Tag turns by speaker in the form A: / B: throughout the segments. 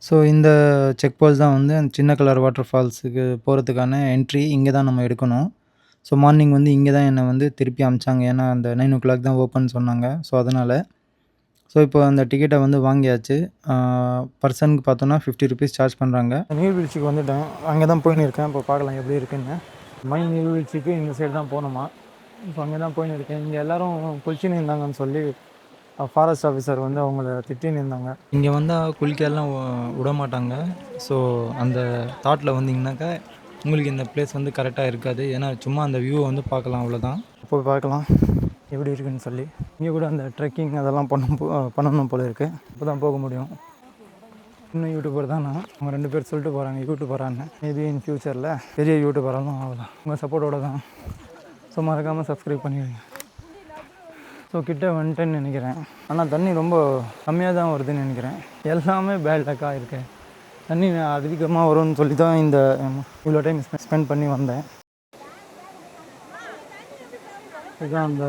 A: So இந்த check post தான் வந்து அந்த சின்ன கலர் வாட்டர் ஃபால்ஸுக்கு போகிறதுக்கான என்ட்ரி இங்கே தான் நம்ம எடுக்கணும். ஸோ மார்னிங் வந்து இங்கே தான் என்ன வந்து திருப்பி அனுப்பிச்சாங்க. ஏன்னா அந்த 9:00 தான் ஓப்பன் சொன்னாங்க. ஸோ அதனால. ஸோ இப்போ அந்த டிக்கெட்ட வந்து வாங்கியாச்சு. பர்சனுக்கு பார்த்தோன்னா ₹50 சார்ஜ் பண்ணுறாங்க. நீர்வீழ்ச்சிக்கு வந்துட்டேன். அங்கே தான் போயின்னு இருக்கேன். இப்போ பார்க்கலாம் எப்படி இருக்குன்னு. நீர்வீழ்ச்சிக்கு இந்த சைடு தான் போகணுமா. இப்போ அங்கே தான் போயின்னு இருக்கேன். இங்கே எல்லோரும் குளிச்சுன்னு இருந்தாங்கன்னு சொல்லி ஃபாரஸ்ட் ஆஃபீஸர் வந்து அவங்கள திட்டின்னு இருந்தாங்க. இங்கே வந்தால் குளிக்கலாம் விடமாட்டாங்க. ஸோ அந்த தாட்டில் வந்தீங்கன்னாக்கா உங்களுக்கு இந்த பிளேஸ் வந்து கரெக்டாக இருக்காது. ஏன்னா சும்மா அந்த வியூவை வந்து பார்க்கலாம், அவ்வளோதான். போய் பார்க்கலாம் எப்படி இருக்குன்னு சொல்லி. இங்கே கூட அந்த ட்ரெக்கிங் அதெல்லாம் பண்ணணும் போல இருக்குது. அப்போ தான் போக முடியும். இன்னும் யூடியூபர் தான் நான். அவங்க 2 பேர் சொல்லிட்டு போகிறாங்க யூடியூபரான்னு. மேபி இன் ஃப்யூச்சரில் பெரிய யூடியூபராலும் ஆகலாம். உங்கள் சப்போர்ட்டோடு தான். ஸோ மறக்காமல் சப்ஸ்கிரைப் பண்ணிடுங்க. ஸோ கிட்டே வந்துட்டேன்னு நினைக்கிறேன். ஆனால் தண்ணி ரொம்ப கம்மியாக தான் வருதுன்னு நினைக்கிறேன். எல்லாமே பேட் லக்காக இருக்கு. தண்ணி அதிகமாக வரும்னு சொல்லி தான் இவ்வளோ டைம் ஸ்பெண்ட் பண்ணி வந்தேன். இதுதான் அந்த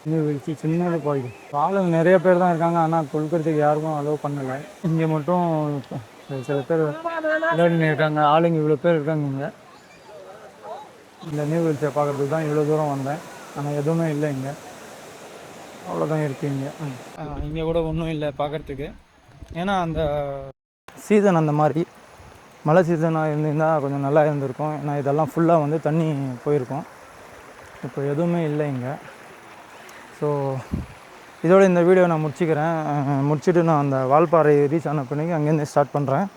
A: நீர்வீழ்ச்சி சின்னது கோயில். ஆளுங்க நிறைய பேர் தான் இருக்காங்க. ஆனால் கொள்கிறதுக்கு யாருக்கும் அலோவ் பண்ணலை. இங்கே மட்டும் சில பேர் விளையாடின்னு இருக்காங்க. ஆளுங்க இவ்வளோ பேர் இருக்காங்க. இங்கே இந்த நீர்வீழ்ச்சியை பார்க்குறதுக்கு தான் இவ்வளோ தூரம் வந்தேன். ஆனால் எதுவுமே இல்லை இங்கே. அவ்வளோதான் இருக்குது இங்கே. இங்கே கூட ஒன்றும் இல்லை பார்க்குறதுக்கு. ஏன்னா அந்த சீசன் அந்த மாதிரி மழை சீசனாக இருந்திருந்தால் கொஞ்சம் நல்லா இருந்திருக்கும். ஏன்னா இதெல்லாம் ஃபுல்லாக வந்து தண்ணி போயிருக்கும். இப்போ எதுவுமே இல்லை இங்கே. ஸோ இதோட இந்த வீடியோ நான் முடிச்சுக்கிறேன். முடிச்சுட்டு நான் அந்த வால்பாறை ரீச் ஆன பிறகு அங்கேருந்து ஸ்டார்ட் பண்ணுறேன்.